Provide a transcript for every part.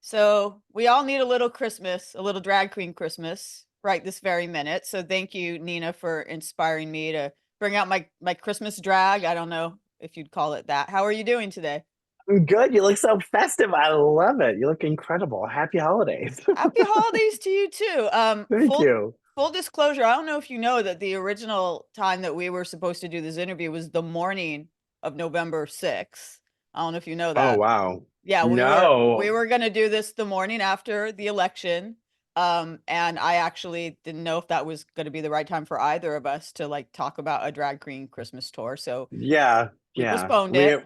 So we all need a little Christmas, a little drag queen Christmas right this very minute. So thank you, Nina, for inspiring me to bring out my Christmas drag. I don't know if you'd call it that. How are you doing today? I'm good. You look so festive. I love it. You look incredible. Happy holidays. Happy holidays to you too. Thank you. Full disclosure, I don't know if you know that the original time that we were supposed to do this interview was the morning of November 6th. I don't know if you know Oh, that. wow. Yeah, we No. were gonna do this the morning after the election, and I actually didn't know if that was gonna be the right time for either of us to, like, talk about a drag queen Christmas tour, so Yeah. we Yeah. postponed it.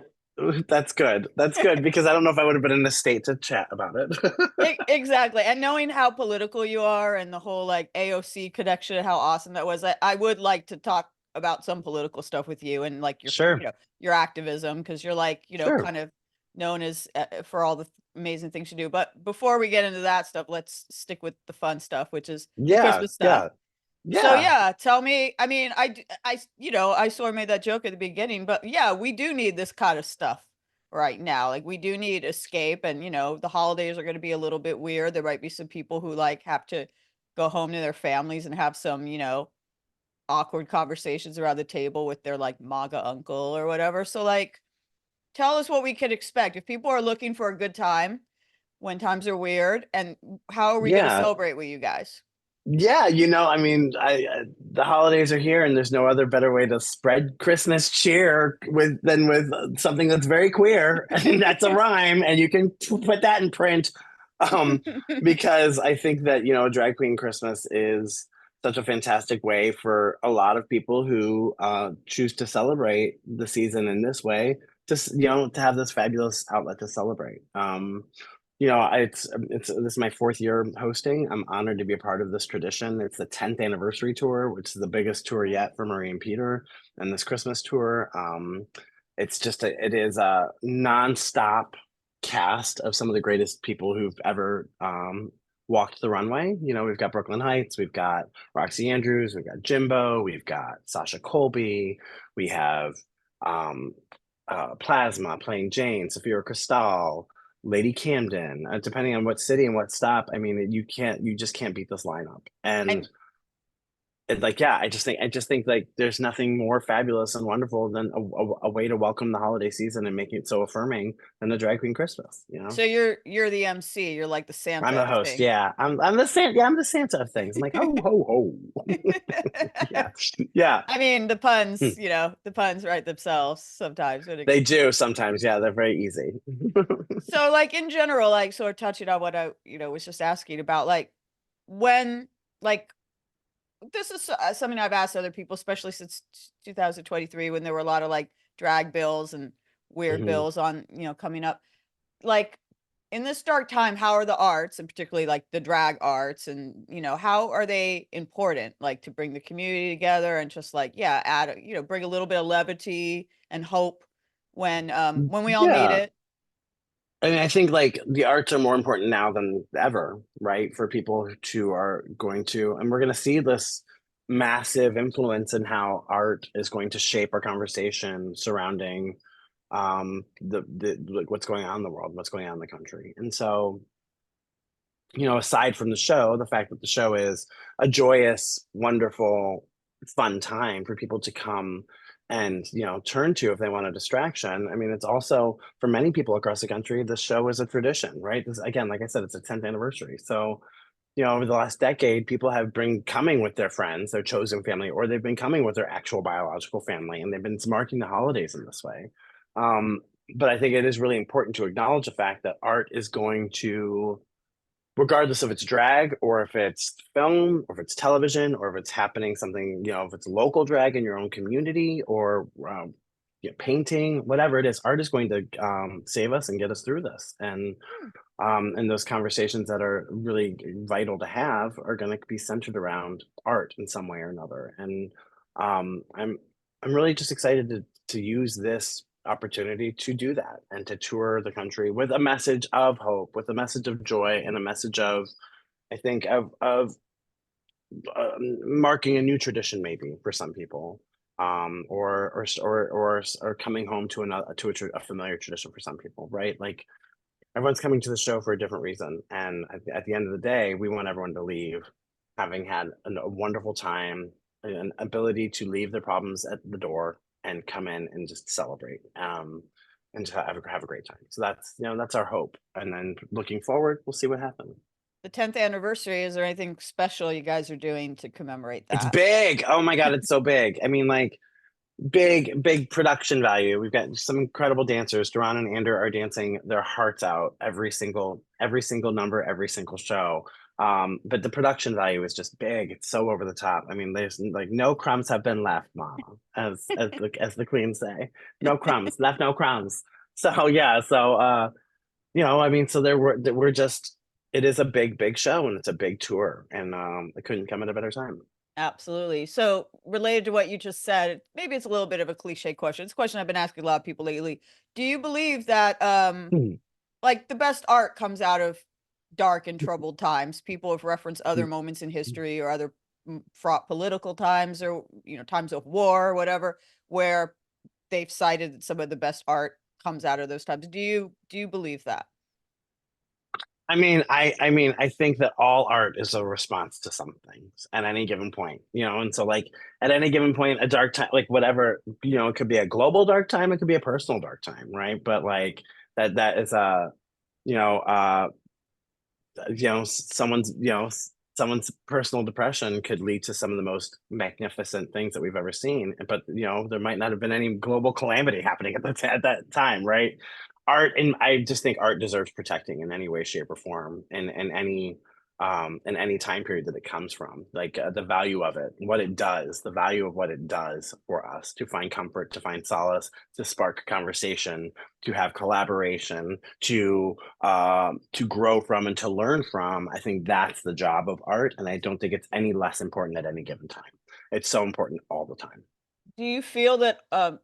That's good. That's good because I don't know if I would have been in a state to chat about it. Exactly, and knowing how political you are and the whole, like, AOC connection, how awesome that was, I would like to talk about some political stuff with you and, like, Sure. your activism because 'cause you're, like, Sure. kind of known as, for all the amazing things you do, but before we get into that stuff, let's stick with the fun stuff, which is the Yeah. Christmas stuff. Yeah. So, Yeah. yeah, tell me, I mean, I sort of made that joke at the beginning, but, yeah, we do need this kind of stuff right now. Like, we do need escape and, the holidays are gonna be a little bit weird. There might be some people who, like, have to go home to their families and have some, awkward conversations around the table with their, like, MAGA uncle or whatever. So, like, tell us what we could expect. If people are looking for a good time when times are weird, and how are we gonna Yeah. celebrate with you guys? Yeah, I mean, the holidays are here, and there's no other better way to spread Christmas cheer than with something that's very queer, and that's a rhyme, and you can put that in print. Um, because I think that drag queen Christmas is such a fantastic way for a lot of people who choose to celebrate the season in this way, to have this fabulous outlet to celebrate. It's this is my fourth year hosting. I'm honored to be a part of this tradition. It's the 10th anniversary tour, which is the biggest tour yet for Marie and Peter, and this Christmas tour. It is a nonstop cast of some of the greatest people who've ever walked the runway. We've got Brooklyn Heights, we've got Roxy Andrews, we've got Jimbo, we've got Sasha Colby, we have um, Plasma playing Jane, Sophia Cristal, Lady Camden, depending on what city and what stop. I mean, you just can't beat this lineup. And And like, yeah, I just think like there's nothing more fabulous and wonderful than a way to welcome the holiday season and make it so affirming than the drag queen Christmas. so you're the MC, you're like the I'm Santa the of host. things. Yeah, I'm the Santa. Yeah, I'm the Santa of things. I'm like, ho ho ho. Yeah, yeah. I mean, the puns write themselves sometimes when it They do sometimes. Yeah, they're very easy. so, like, in general, like, sort of touching on what I, was just asking about, like, when, like, this is something I've asked other people, especially since 2023, when there were a lot of like drag bills and weird Mhm. bills on, coming up. Like, in this dark time, how are the arts, and particularly like the drag arts, and how are they important, like to bring the community together and just like, yeah, add, bring a little bit of levity and hope when we all need Yeah. it. I mean, I think like the arts are more important now than ever, right? For people who are going to, and we're going to see this massive influence in how art is going to shape our conversation surrounding the like what's going on in the world, what's going on in the country. And so, aside from the show, the fact that the show is a joyous, wonderful, fun time for people to come and turn to if they want a distraction. I mean, it's also for many people across the country, the show is a tradition, right? This, again, like I said, it's a 10th anniversary. So, over the last decade, people have been coming with their friends, their chosen family, or they've been coming with their actual biological family, and they've been marking the holidays in this way. Um, but I think it is really important to acknowledge the fact that art is going to, regardless of its drag or if it's film or if it's television or if it's happening something, if it's local drag in your own community or painting, whatever it is, art is going to save us and get us through this. And those conversations that are really vital to have are going to be centered around art in some way or another. And I'm really just excited to use this opportunity to do that and to tour the country with a message of hope, with a message of joy, and a message of, I think, of marking a new tradition maybe for some people, or coming home to a familiar tradition for some people, right? Like everyone's coming to the show for a different reason. And at the end of the day, we want everyone to leave having had a wonderful time, an ability to leave their problems at the door and come in and just celebrate, and to have a great time. So that's, that's our hope. And then looking forward, we'll see what happens. The 10th anniversary, is there anything special you guys are doing to commemorate It's that? big. Oh my God, it's so big. I mean, like, big production value. We've got some incredible dancers. Duran and Ander are dancing their hearts out every single number, every single show. But the production value is just big. It's so over the top. I mean, there's like no crumbs have been left, Mama, as the queens say. No crumbs left, no crumbs. So yeah, so I mean, so we're just, it is a big show and it's a big tour, and it couldn't come at a better time. Absolutely. So, related to what you just said, maybe it's a little bit of a cliche question. It's a question I've been asking a lot of people lately. Do you believe that Hmm. like the best art comes out of dark and troubled times? People have referenced other moments in history or other fraught political times, or times of war or whatever, where they've cited that some of the best art comes out of those times. Do you believe that? I think that all art is a response to some things at any given point, and so like at any given point, a dark time, like whatever, it could be a global dark time, it could be a personal dark time, right? But like that is a, you know, uh, someone's personal depression could lead to some of the most magnificent things that we've ever seen. But there might not have been any global calamity happening at that time, right? Art, and I just think art deserves protecting in any way, shape, or form, in any time period that it comes from. Like the value of it, what it does, the value of what it does for us to find comfort, to find solace, to spark conversation, to have collaboration, to grow from and to learn from. I think that's the job of art, and I don't think it's any less important at any given time. It's so important all the time. Do you feel that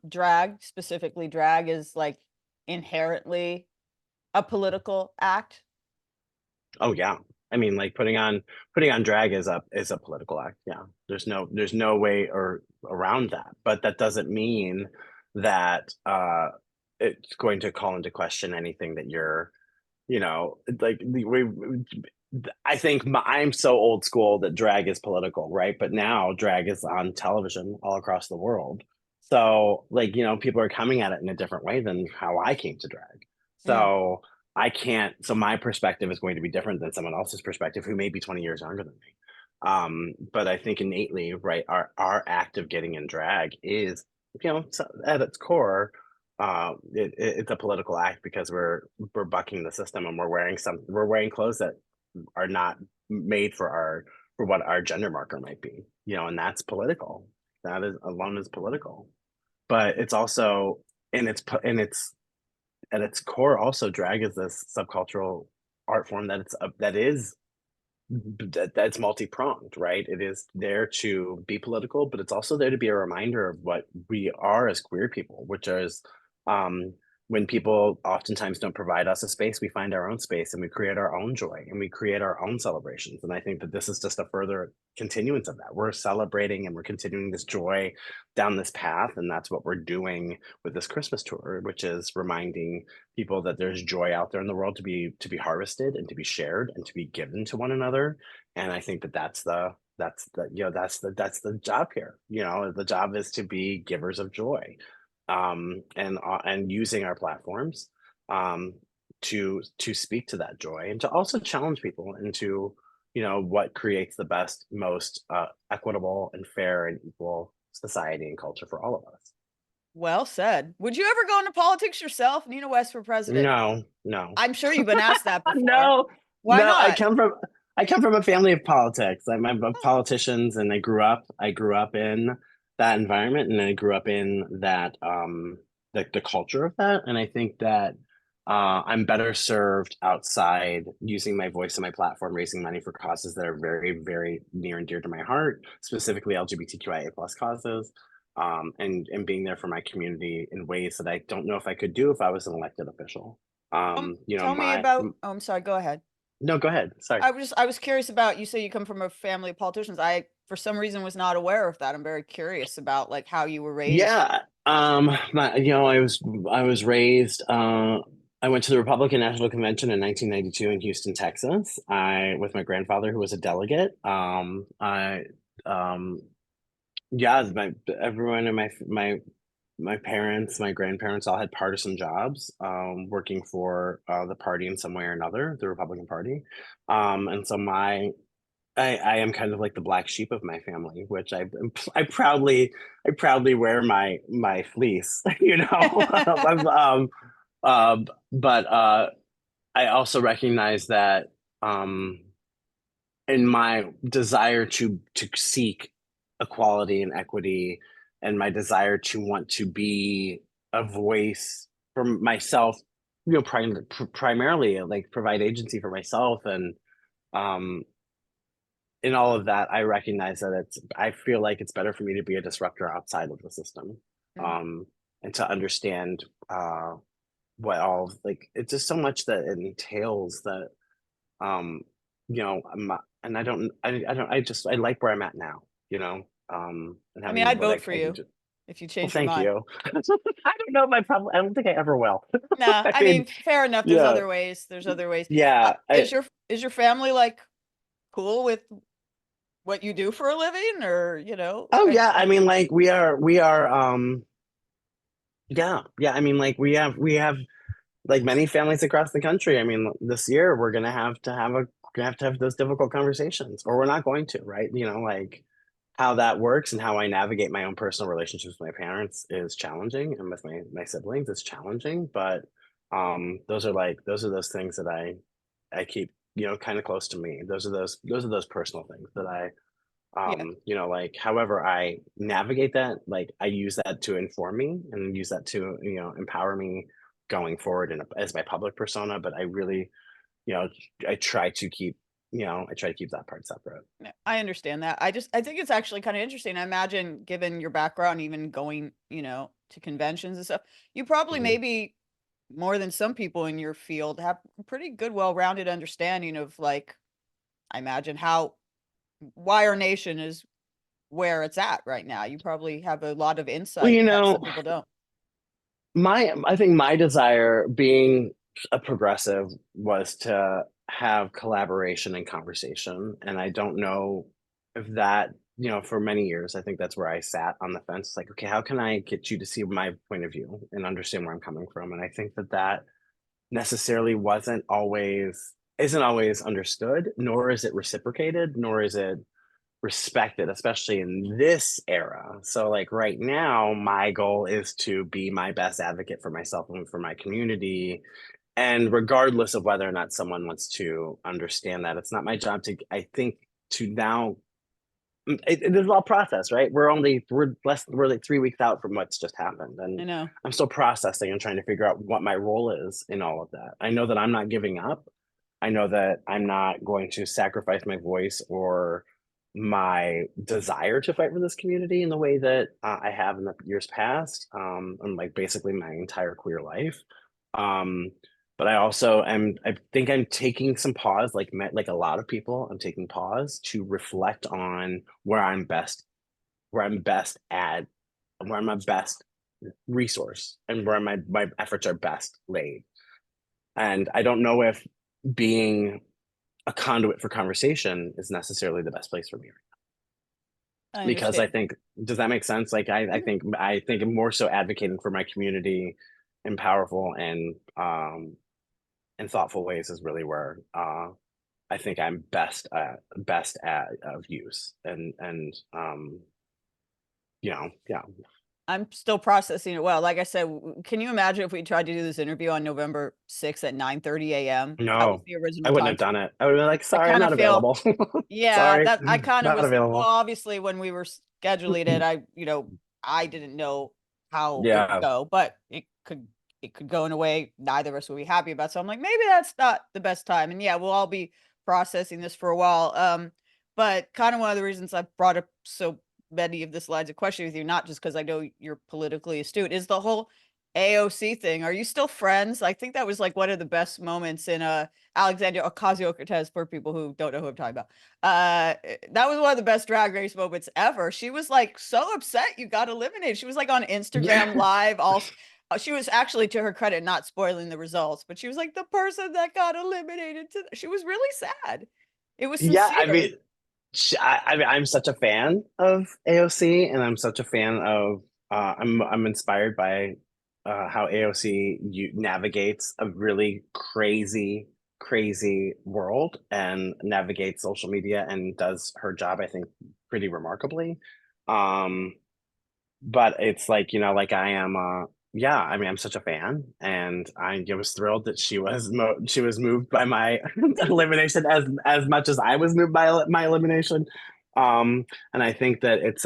drag, specifically drag, is like inherently a political act? Oh yeah. I mean, like putting on drag is a political act. Yeah. There's no way or around that. But that doesn't mean that it's going to call into question anything that you're, like I think I'm so old school that drag is political, right? But now drag is on television all across the world. So, like, people are coming at it in a different way than how I came to drag. Mm. So, I can't, so my perspective is going to be different than someone else's perspective who may be 20 years younger than me. But I think innately, right, our act of getting in drag is, so at its core, it's a political act because we're bucking the system, and we're wearing clothes that are not made for what our gender marker might be, and that's political. That is alone is political. But it's also, in its at its core, also drag is this subcultural art form that's multi-pronged, right? It is there to be political, but it's also there to be a reminder of what we are as queer people, which is, um, when people oftentimes don't provide us a space, we find our own space and we create our own joy and we create our own celebrations. And I think that this is just a further continuance of that. We're celebrating and we're continuing this joy down this path. And that's what we're doing with this Christmas tour, which is reminding people that there's joy out there in the world to be harvested and to be shared and to be given to one another. And I think that that's the job here. The job is to be givers of joy, and using our platforms, um, to speak to that joy and to also challenge people into what creates the best, most equitable and fair and equal society and culture for all of us. Well said. Would you ever go into politics yourself? Nina West for president? No, no. I'm sure you've been asked that before. No, Why no. not? I come from a family of politics. I'm of Oh, politicians, and I grew up in that environment, and I grew up in that, the culture of that. And I think that I'm better served outside, using my voice and my platform, raising money for causes that are very, very near and dear to my heart, specifically LGBTQIA plus causes. And being there for my community in ways that I don't know if I could do if I was an elected official. tell me about. Oh, I'm sorry. Go ahead. No, go ahead. Sorry. I was curious about. You say you come from a family of politicians. I, for some reason, was not aware of that. I'm very curious about like how you were raised. Yeah. I was raised. I went to the Republican National Convention in 1992 in Houston, Texas. I with my grandfather, who was a delegate. I yeah, my everyone in my parents, my grandparents all had partisan jobs, working for the party in some way or another, the Republican Party. And so I am kind of like the black sheep of my family, which I proudly wear my fleece, you know. Um, but I also recognize that um, in my desire to seek equality and equity, and my desire to want to be a voice for myself, you know, primarily like provide agency for myself, and um, in all of that, I recognize that I feel like it's better for me to be a disruptor outside of the system, Mm. um, and to understand what all like it's just so much that it entails that um you know and I like where I'm at now, you know, and I mean, having I'd what vote for I can you do. if you Well, changed your thank mind. you. I don't know if I don't think I ever will. Nah, I I mean, mean, fair enough. There's yeah, other ways. There's other ways. yeah, Is your family like cool with what you do for a living, or you know? oh yeah, I mean, like we are yeah, I mean, like we have like many families across the country. I mean, this year we're gonna have to have those difficult conversations, or we're not going to, right? You know, like how that works and how I navigate my own personal relationships with my parents is challenging, and with my siblings it's challenging. But those are those things that I keep, you know, kind of close to me. Those are those personal things that I Yeah, you know, like however I navigate that, like I use that to inform me and use that to, you know, empower me going forward as my public persona. But I really, you know, I try to keep, you know, I try to keep that part separate. no, I understand that. I think it's actually kind of interesting. I imagine, given your background, even going, you know, to conventions and stuff, you probably Mhm. maybe more than some people in your field have a pretty good, well-rounded understanding of like, I imagine how why our nation is where it's at right now. You probably have a lot of Well, insight you that know, some people don't. I think my desire being a progressive was to have collaboration and conversation. And I don't know if that, you know, for many years, I think that's where I sat on the fence. Like, okay, how can I get you to see my point of view and understand where I'm coming from? And I think that necessarily isn't always understood, nor is it reciprocated, nor is it respected, especially in this era. So, like right now, my goal is to be my best advocate for myself and for my community. And regardless of whether or not someone wants to understand that, it's not my job to, I think, to now. There's all process, right? We're like 3 weeks out from what's just happened, and I know. I'm still processing and trying to figure out what my role is in all of that. I know that I'm not giving up. I know that I'm not going to sacrifice my voice or my desire to fight for this community in the way that I have in the years past, and like basically my entire queer life. Um, but I also am. I think I'm taking some pause, like a lot of people. I'm taking pause to reflect on where I'm best at, where I'm my best resource, and where my efforts are best laid. And I don't know if being a conduit for conversation is necessarily the best place for me, I because I understand. think, does that make sense? Like Mhm. I think I'm more so advocating for my community in powerful and thoughtful ways is really where I think I'm best at of use, and you know, yeah. I'm still processing it well. Like I said, can you imagine if we tried to do this interview on November 6th at 9:30 a.m.? That was No, the I original wouldn't time. have done it. I would have been like, I sorry, I'm kind of not feel, available. yeah, Sorry, that I kind of not was, well, available. obviously when we were scheduling it, I didn't know how it would Yeah. go, but it could go in a way neither of us would be happy about. So I'm like, maybe that's not the best time. And yeah, we'll all be processing this for a while. But kind of one of the reasons I brought up so many of this lines of questioning with you, not just because I know you're politically astute, is the whole AOC thing. Are you still friends? I think that was like one of the best moments in Alexandria Ocasio-Cortez, for people who don't know who I'm talking about. That was one of the best drag race moments ever. She was like so upset you got eliminated. She was like on Yeah. Instagram live, all she was actually, to her credit, not spoiling the results, but she was like, the person that got eliminated. She was really sad. It was Yeah, I sincere. mean, I mean, I'm such a fan of AOC, and I'm such a fan of. I'm inspired by how AOC navigates a really crazy world and navigates social media and does her job, I think, pretty remarkably. Um, but it's like, like I am yeah, I mean, I'm such a fan, and I was thrilled that she was moved by my elimination as much as I was moved by my elimination. And I think that it's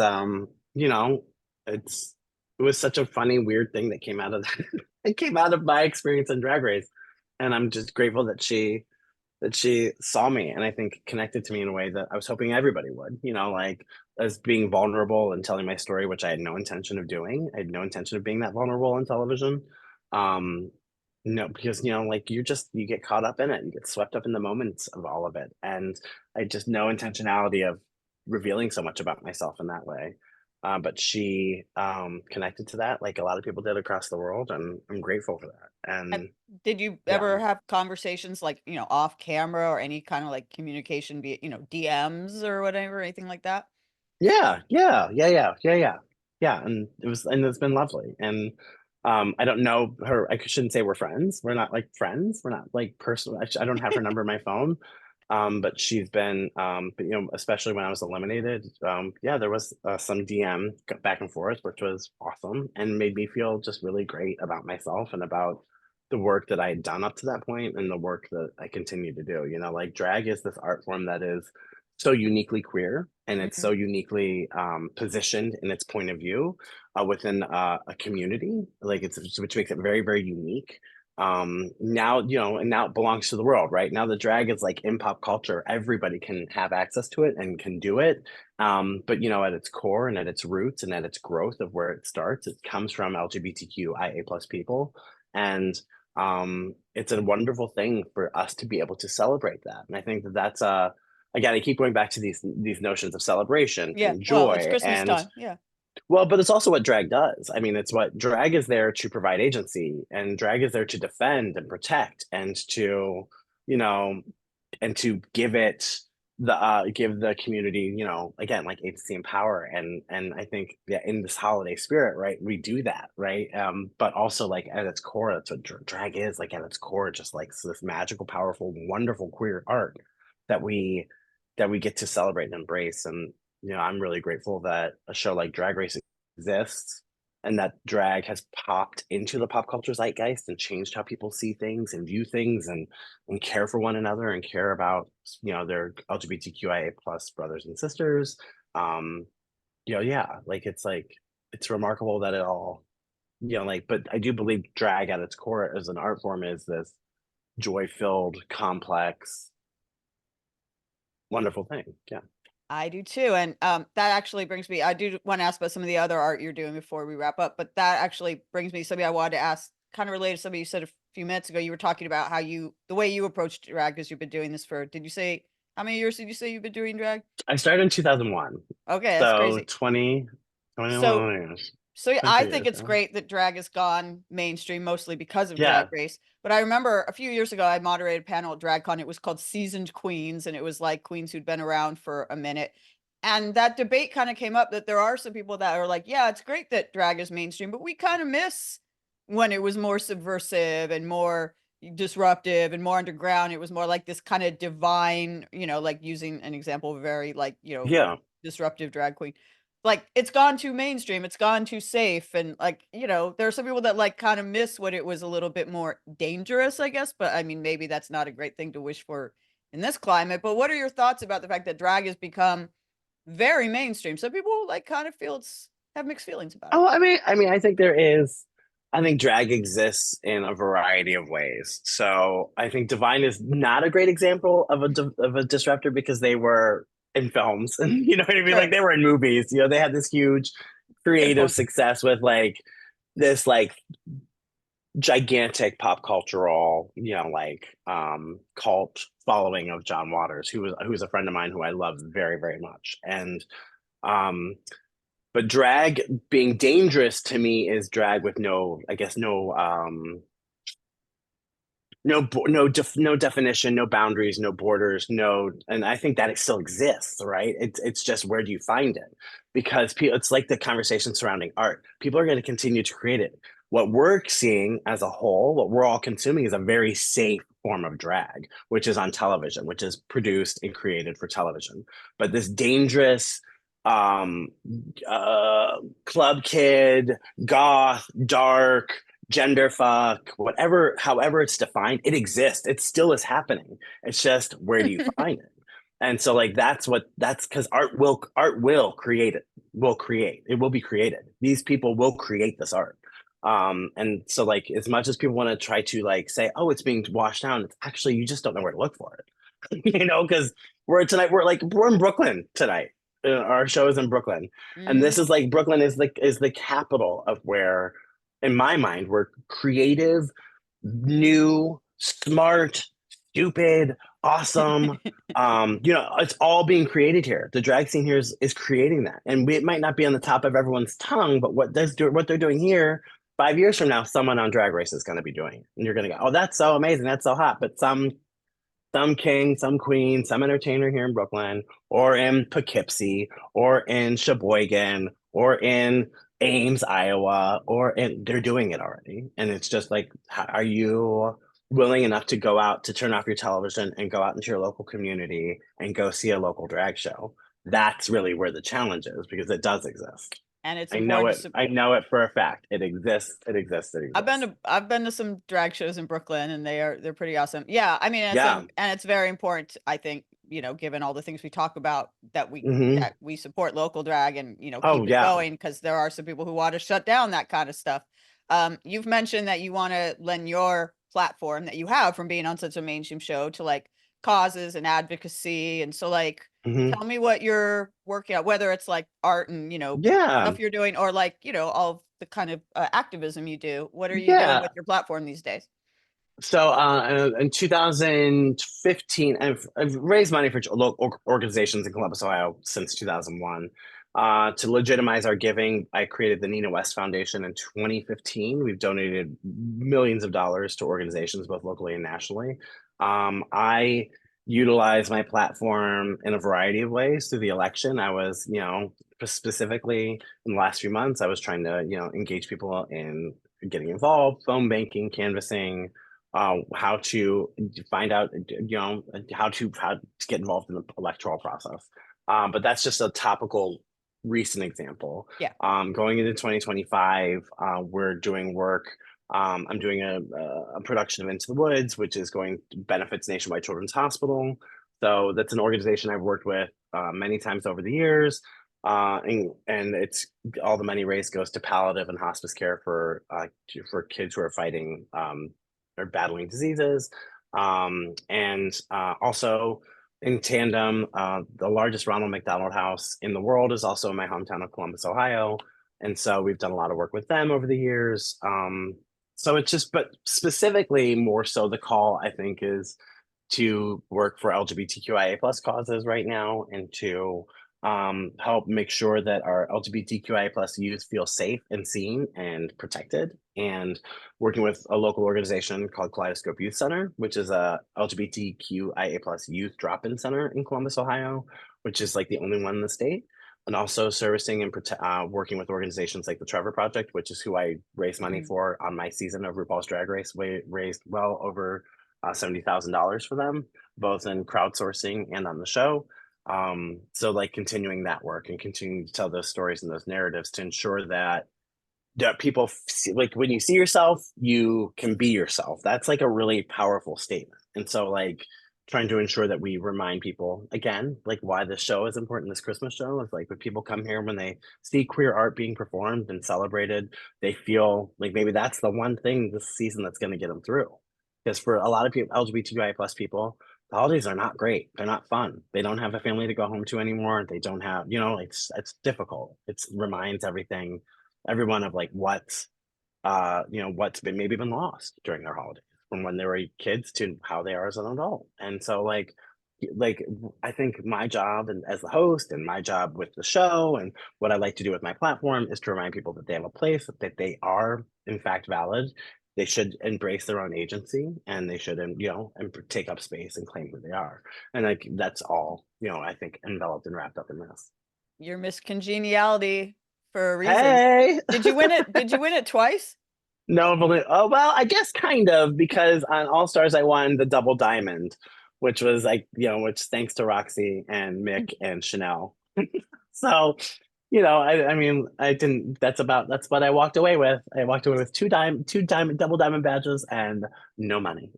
it's it was such a funny weird thing that came out of that. It came out of my experience in Drag Race, and I'm just grateful that she saw me, and I think connected to me in a way that I was hoping everybody would, like, as being vulnerable and telling my story, which I had no intention of doing. I had no intention of being that vulnerable on television. Um, no, because like, you get caught up in it, you get swept up in the moments of all of it. And I just no intentionality of revealing so much about myself in that way. But she connected to that like a lot of people did across the world, and I'm grateful for that. And And did you yeah. ever have conversations like, off camera or any kind of like communication, be it, DMs or whatever, anything like that? Yeah. And it's been lovely. And I don't know her. I shouldn't say we're friends. We're not like friends. We're not like personal. I don't have her number in my phone. But she's been, but, especially when I was eliminated, yeah, there was some DM back and forth, which was awesome and made me feel just really great about myself and about the work that I had done up to that point and the work that I continue to do. Like, drag is this art form that is so uniquely queer, and it's so Mhm. uniquely positioned in its point of view within a community, like, which makes it very, very unique. Now, and now it belongs to the world, right? Now the drag is like in pop culture, everybody can have access to it and can do it. But at its core and at its roots and at its growth of where it starts, it comes from LGBTQIA plus people. And it's a wonderful thing for us to be able to celebrate that. And I think that that's again, I keep going back to these notions of celebration Yeah. and Well, it's joy. Christmas And time. Yeah. well, but it's also what drag does. I mean, it's what drag is there to provide agency, and drag is there to defend and protect, and to, you know, and to give the community, again, like, agency and power. And I think, yeah, in this holiday spirit, right, we do that, right? But also, like, at its core, that's what drag is. Like, at its core, just like, so this magical, powerful, wonderful queer art that we get to celebrate and embrace. And I'm really grateful that a show like Drag Race exists, and that drag has popped into the pop culture zeitgeist and changed how people see things and view things, and care for one another and care about their LGBTQIA plus brothers and sisters. Um, yeah, like it's remarkable that it all, like, but I do believe drag at its core as an art form is this joy filled, complex, wonderful thing. Yeah. I do too. And that actually brings me, I do want to ask about some of the other art you're doing before we wrap up, but that actually brings me something I wanted to ask, kind of related to something you said a few minutes ago. You were talking about how the way you approach drag, because you've been doing this for, did you say, how many years did you say you've been doing drag? I started in 2001. Okay, that's So crazy. 21 So years, So, yeah, I 22 think years it's now. great that drag has gone mainstream mostly because of Drag Yeah. Race. But I remember a few years ago, I moderated a panel at DragCon. It was called Seasoned Queens, and it was like queens who'd been around for a minute. And that debate kind of came up that there are some people that are like, yeah, it's great that drag is mainstream, but we kind of miss when it was more subversive and more disruptive and more underground. It was more like this kind of divine, like using an example of a very like, Yeah. disruptive drag queen. Like, it's gone too mainstream, it's gone too safe, and, like, there are some people that, like, kinda miss when it was a little bit more dangerous, I guess, but, I mean, maybe that's not a great thing to wish for in this climate. But what are your thoughts about the fact that drag has become very mainstream? Some people, like, kind of feel it's have mixed feelings about it. Oh, I think I think drag exists in a variety of ways. So I think Divine is not a great example of a disruptor because they were in films, and you know what I mean? Like, Sure. they were in movies, they had this huge Good creative point. success with like this like gigantic pop cultural, like cult following of John Waters, who's a friend of mine who I love very, very much. And um But drag being dangerous to me is drag with no, I guess, no definition, no boundaries, no borders, no, and I think that it still exists, right? It's just where do you find it? Because people, it's like the conversation surrounding art. People are going to continue to create it. What we're seeing as a whole, what we're all consuming, is a very safe form of drag, which is on television, which is produced and created for television. But this dangerous um club kid, goth, dark, gender fuck, whatever, however it's defined, it exists. It still is happening. It's just where do you find it? And so like that's because art will create it, will create, it will be created. These people will create this art. And so like as much as people want to try to like say, oh, it's being washed down, it's actually you just don't know where to look for it. Because we're in Brooklyn tonight. Our show is in Brooklyn. And Hmm. this is like Brooklyn is the capital of where in my mind, were creative, new, smart, stupid, awesome. It's all being created here. The drag scene here is creating that. And it might not be on the top of everyone's tongue, but what they're doing here 5 years from now, someone on Drag Race is going to be doing it. And you're going to go, oh, that's so amazing. That's so hot. But some king, some queen, some entertainer here in Brooklyn, or in Poughkeepsie, or in Sheboygan, or in Ames, Iowa, they're doing it already. And it's just like, are you willing enough to go out to turn off your television and go out into your local community and go see a local drag show? That's really where the challenge is because it does exist. And it's I know important it. to I know it for a fact. It exists. It exists. It exists. I've been to some drag shows in Brooklyn and they're pretty awesome. Yeah, I mean Yeah. and it's very important, I think, given all the things we talk about Hmm. that we support local drag and, Oh keep it yeah. going because there are some people who want to shut down that kind of stuff. You've mentioned that you want to lend your platform that you have from being on such a mainstream show to like causes and advocacy. And so like Hmm. tell me what you're working on, whether it's like art and, Yeah. stuff you're doing or like, all of the kind of activism you do. What are you doing Yeah. with your platform these days? So in 2015, I've raised money for local organizations in Columbus, Ohio since 2001. To legitimize our giving, I created the Nina West Foundation in 2015. We've donated millions of dollars to organizations, both locally and nationally. I utilize my platform in a variety of ways through the election. I was, specifically in the last few months, I was trying to, engage people in getting involved, phone banking, canvassing, how to find out, how to get involved in the electoral process. But that's just a topical recent example. Yeah. Going into 2025, we're doing work. I'm doing a production of Into the Woods, which is going to benefits Nationwide Children's Hospital. So that's an organization I've worked with many times over the years. And it's all the money raised goes to palliative and hospice care for kids who are fighting or battling diseases. And also in tandem, the largest Ronald McDonald House in the world is also in my hometown of Columbus, Ohio. And so we've done a lot of work with them over the years. So it's just, but specifically more so the call, I think, is to work for LGBTQIA plus causes right now and to help make sure that our LGBTQIA plus youth feel safe and seen and protected. And working with a local organization called Kaleidoscope Youth Center, which is a LGBTQIA plus youth drop-in center in Columbus, Ohio, which is like the only one in the state. And also servicing and working with organizations like the Trevor Project, which is who I raised money Mhm. for on my season of RuPaul's Drag Race. We raised well over $70,000 for them, both in crowdsourcing and on the show. So like continuing that work and continuing to tell those stories and those narratives to ensure that people see, like when you see yourself, you can be yourself. That's like a really powerful statement. And so like trying to ensure that we remind people again, like why this show is important, this Christmas show is like when people come here, when they see queer art being performed and celebrated, they feel like maybe that's the one thing this season that's going to get them through. Because for a lot of people, LGBTQIA plus people, the holidays are not great. They're not fun. They don't have a family to go home to anymore. They don't have, it's difficult. It reminds everyone of like what's been maybe been lost during their holidays from when they were kids to how they are as an adult. And so like like I think my job and as the host and my job with the show and what I like to do with my platform is to remind people that they have a place, that they are in fact valid. They should embrace their own agency and they should, and take up space and claim who they are. And like that's all, I think enveloped and wrapped up in this. You're Miss Congeniality for a reason. Hey. Did you win it? Did you win it twice? No, oh well, I guess kind of because on All Stars I won the double diamond, which was like, which thanks to Roxy and Mick and Chanel. So, I mean, I didn't. That's what I walked away with. I walked away with two diamond, double diamond badges and no money.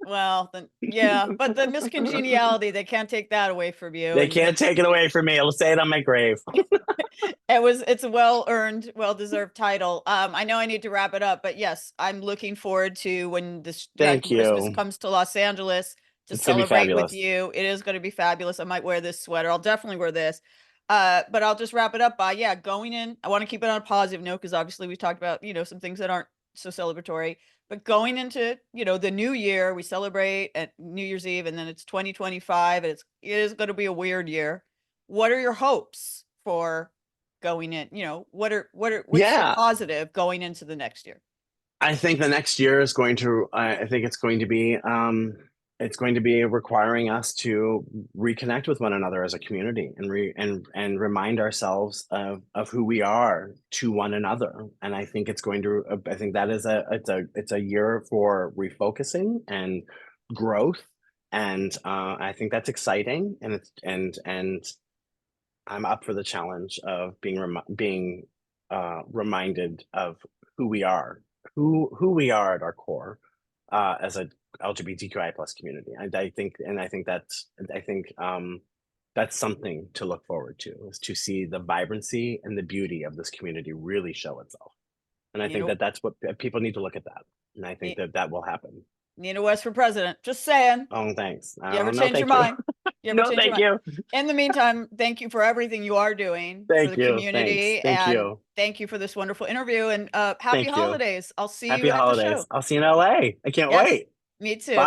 Well, then, yeah, but the Miss Congeniality, they can't take that away from you. They And can't take it away from me. I'll say it on my grave. it's a well-earned, well-deserved title. I know I need to wrap it up, but yes, I'm looking forward to when this Drag Thank Christmas you. comes to Los Angeles to It's gonna be celebrate with fabulous. you. It is going to be fabulous. I might wear this sweater. I'll definitely wear this. But I'll just wrap it up by, yeah, going in. I want to keep it on a positive note because obviously we've talked about, some things that aren't so celebratory. But going into, the new year, we celebrate at New Year's Eve, and then it's 2025, and it is going to be a weird year. What are your hopes for going in? What's your Yeah, positive going into the next year? I think the next year is going to. I think it's going to be. It's going to be requiring us to reconnect with one another as a community and remind ourselves of who we are to one another. And I think it's going to. I think that is it's a year for refocusing and growth, and I think that's exciting. And I'm up for the challenge of being reminded of who we are, who we are at our core as a LGBTQI plus community. I think that's something to look forward to, is to see the vibrancy and the beauty of this community really show itself. And I You think know, that's what people need to look at that. And I think Ni- that will happen. Nina West for president. Just saying. Oh, thanks. I You ever don't know. change your Thank you. mind? You ever No, change your thank mind? you. In the meantime, thank you for everything you are doing for Thank the you. Thanks. community, Thank and you. thank you for this wonderful interview, and happy Thank you. holidays. I'll see Happy you at the holidays. show. I'll see you in LA. I can't Yes, wait. me too. Bye.